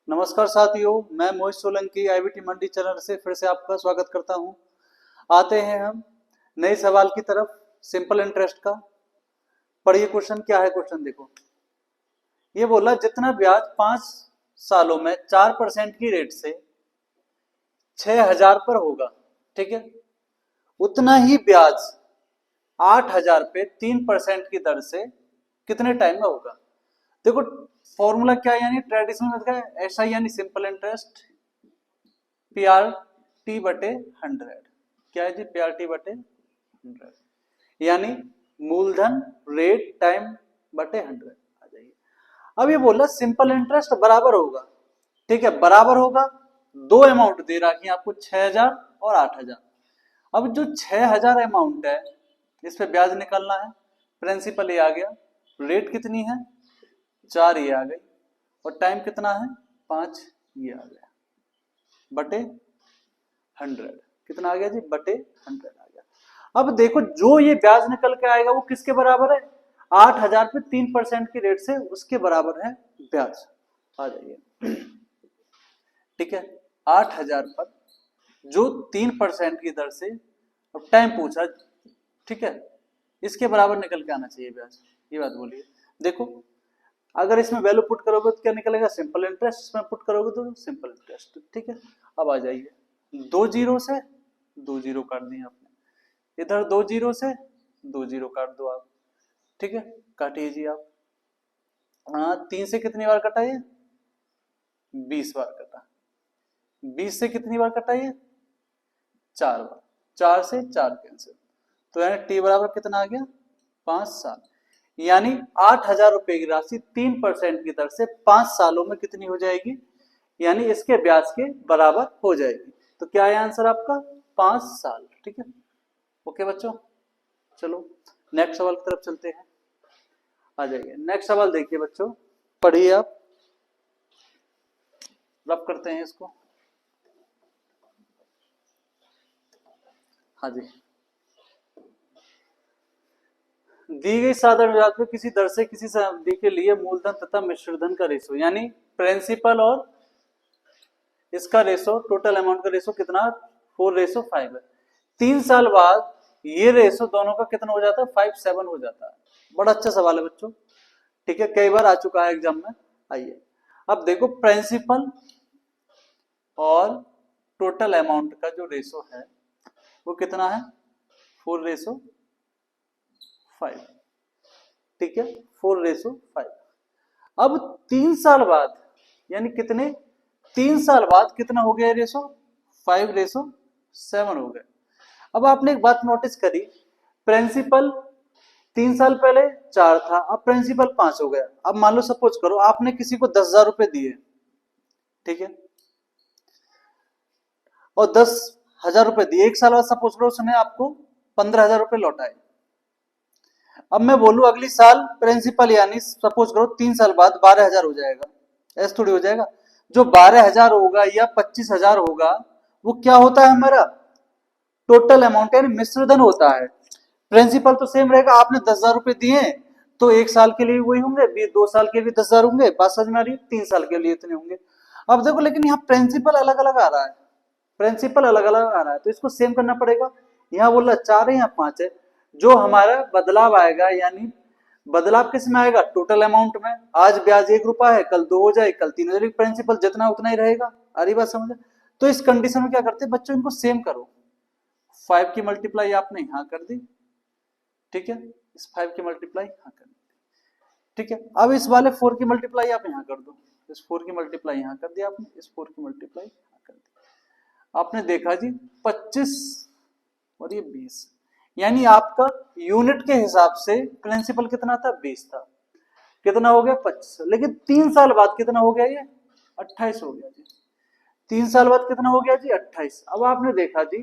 नमस्कार साथियों, मैं मोहित सोलंकी आईबीटी मंडी चैनल से फिर से आपका स्वागत करता हूं। आते हैं हम नए सवाल की तरफ, सिंपल इंटरेस्ट का। पढ़िए क्वेश्चन क्या है। क्वेश्चन देखो, ये बोला जितना ब्याज 5 सालों में 4% की रेट से 6,000 पर होगा, ठीक है, उतना ही ब्याज 8,000 पे 3% की दर से कितने टाइम में होगा। देखो फॉर्मूला क्या है, यानी ट्रेडिशनल मेथड का ऐसा, यानी simple interest P R T बटे 100। क्या है जी, पी आर टी बटे 100, यानी मूलधन रेट टाइम बटे 100 आ जाइए। अब ये बोल रहा सिंपल इंटरेस्ट बराबर होगा, ठीक है, बराबर होगा। दो अमाउंट दे रखी है आपको, 6,000 और 8,000। अब जो 6,000 अमाउंट है, इस पे ब्याज निकालना है। प्रिंसिपल ये आ गया, रेट कितनी है 4 ये आ गई, और टाइम कितना है 5 ये आ गया, बटे 100 कितना आ गया जी, बटे 100 आ गया। अब देखो जो ये ब्याज निकल के आएगा वो किसके बराबर है, 8,000 पे 3% की रेट से उसके बराबर है ब्याज। आ जाइए, ठीक है, 8,000 पर जो 3% की दर से, अब टाइम पूछा, ठीक है, इसके बराबर निकल के आना चाहिए ब्याज। ये बात बोलिए। देखो अगर इसमें वैल्यू पुट करोगे तो क्या निकलेगा, सिंपल इंटरेस्ट। इसमें पुट करोगे तो सिंपल इंटरेस्ट, ठीक है। अब आ जाइए, 2 जीरो से 2 जीरो काट दिए आपने, इधर 2 जीरो से 2 जीरो काट दो आप, ठीक है, काटिए जी आप। हाँ, 3 से कितनी बार कटा ये, 20 बार कटा। 20 से कितनी बार कटा ये, 4 बार। 4 से 4 कैंसिल, तो यानी टी बराबर कितना आ गया, 5 साल। यानी 8,000 रुपए की राशि 3% की दर से 5 सालों में कितनी हो जाएगी, यानी इसके ब्याज के बराबर हो जाएगी। तो क्या है आंसर आपका, 5 साल, ठीक है। ओके बच्चों, चलो नेक्स्ट सवाल की तरफ चलते हैं। आ जाइए, नेक्स्ट सवाल देखिए बच्चों, पढ़िए आप, रब करते हैं इसको। हाँ जी, दी गई साधारण ब्याज पे किसी दर से किसी अवधि के लिए मूलधन तथा मिश्र धन का रेशो, यानी प्रिंसिपल और इसका रेशो, टोटल अमाउंट का रेशो कितना, 4:5 है। 3 साल बाद ये रेशो दोनों का कितना हो जाता है, 5:7 हो जाता है। बड़ा अच्छा सवाल है बच्चों, ठीक है, कई बार आ चुका है एग्जाम में। आइए अब देखो, प्रिंसिपल और टोटल अमाउंट का जो रेशो है वो कितना है, 4:5, ठीक है, 4:5। अब 3 साल बाद, यानी कितने, 3 साल बाद कितना हो गया रेशो, 5:7 हो गया। अब आपने एक बात नोटिस करी, प्रिंसिपल 3 साल पहले 4 था, अब प्रिंसिपल 5 हो गया। अब मान लो सपोज करो आपने किसी को 10,000 रुपए दिए, ठीक है, और 10,000 रुपए दिए, 1 साल बाद सपोज करो उसने आपको 15,000 रुपए लौटाए। अब मैं बोलूं अगली साल प्रिंसिपल, यानी सपोज करो 3 साल बाद 12,000 हो जाएगा, ऐसा थोड़ी हो जाएगा। जो 12,000 होगा या 25,000 होगा, वो क्या होता है हमारा, टोटल अमाउंट यानी मिश्रधन होता है। प्रिंसिपल तो सेम रहेगा, आपने 10,000 रुपए दिए तो 1 साल के लिए वही होंगे, 2 साल के भी 10,000 होंगे, बात समझ में आ रही है, 3 साल के लिए इतने होंगे। अब देखो लेकिन यहाँ प्रिंसिपल अलग अलग आ रहा है, प्रिंसिपल अलग अलग आ रहा है, तो इसको सेम करना पड़ेगा। यहाँ बोल रहा 4 है, यहाँ 5 है। जो हमारा बदलाव आएगा, यानी बदलाव किस में आएगा, टोटल अमाउंट में। आज ब्याज 1 रुपया है, कल 2 हो जाए, कल 3 हो जाए, प्रिंसिपल जितना उतना ही रहेगा। आ रही बात समझ। तो इस कंडीशन में क्या करते हैं बच्चों, इनको सेम करो। 5 की मल्टीप्लाई आपने यहाँ कर दी, ठीक है, इस 5 की मल्टीप्लाई यहाँ कर दी, ठीक है। अब इस वाले 4 की मल्टीप्लाई आप यहाँ कर दो, इस 4 की मल्टीप्लाई यहाँ कर दिया आपने, इस 4 की मल्टीप्लाई यहाँ कर दी। आपने देखा जी 25 और ये 20, यानी आपका यूनिट के हिसाब से प्रिंसिपल कितना था, 20 था, कितना हो गया 25। लेकिन 3 साल बाद कितना हो गया, ये 28 हो गया जी। 3 साल बाद कितना हो गया जी, 28। अब आपने देखा जी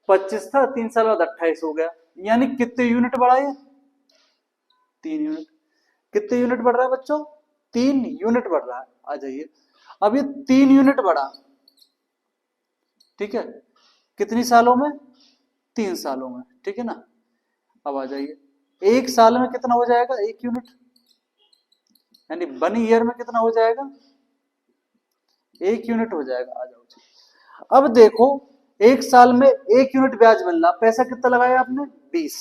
25 था, 3 साल बाद 28 हो गया, यानी कितने यूनिट बढ़ा ये, 3 यूनिट। कितने यूनिट बढ़ रहा है बच्चों, 3 यूनिट बढ़ रहा है। आ जाइए, अब ये 3 यूनिट बढ़ा, ठीक है, कितनी सालों में, 3 सालों में, ठीक है ना। अब आ जाइए, 1 साल में कितना हो जाएगा, 1 यूनिट, यानी 1 ईयर में कितना हो जाएगा, 1 यूनिट हो जाएगा। आ जाओ जी। अब देखो 1 साल में 1 यूनिट ब्याज मिल रहा, पैसा कितना लगाया आपने 20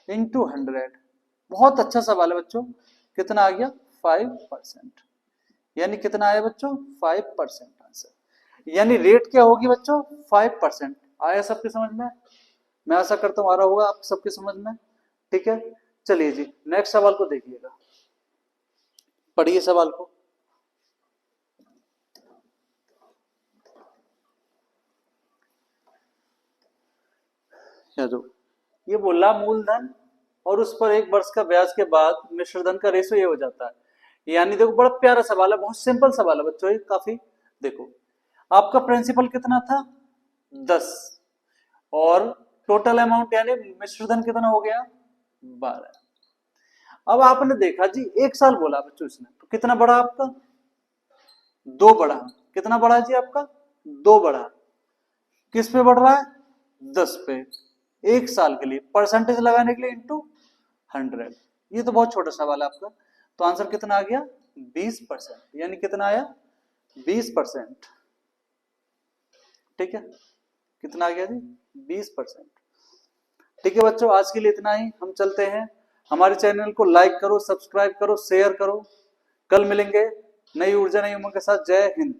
इंटू 100। बहुत अच्छा सवाल है बच्चों। कितना आ गया 5%। यानी कितना आया बच्चों 5% आंसर। यानी रेट क्या होगी बच्चों 5%। आया सबके समझ में? मैं आशा करता हूं आ रहा होगा आप सबके समझ में। ठीक है, चलिए जी नेक्स्ट सवाल को देखिएगा, पढ़िए सवाल को। ये बोला मूलधन और उस पर 1 वर्ष का ब्याज के बाद मिश्र धन का रेशो ये हो जाता है। यानी देखो बड़ा प्यारा सवाल है, बहुत सिंपल सवाल है बच्चों ये काफी। देखो आपका प्रिंसिपल कितना था 10 और टोटल अमाउंट यानी मिश्र धन कितना हो गया 12। अब आपने देखा जी 1 साल बोला बच्चों इसने, तो कितना बढ़ा आपका 2 बढ़ा। कितना बढ़ा जी आपका 2 बढ़ा। किस पे बढ़ रहा है 10 पे। 1 साल के लिए परसेंटेज लगाने के लिए इंटू 100। ये तो बहुत छोटा सवाल है आपका। तो आंसर कितना आ गया 20%। यानी कितना आया 20%। ठीक है, कितना आ गया जी 20%। ठीक है बच्चों, आज के लिए इतना ही। हम चलते हैं। हमारे चैनल को लाइक करो, सब्सक्राइब करो, शेयर करो। कल मिलेंगे नई ऊर्जा नई उमंग के साथ। जय हिंद।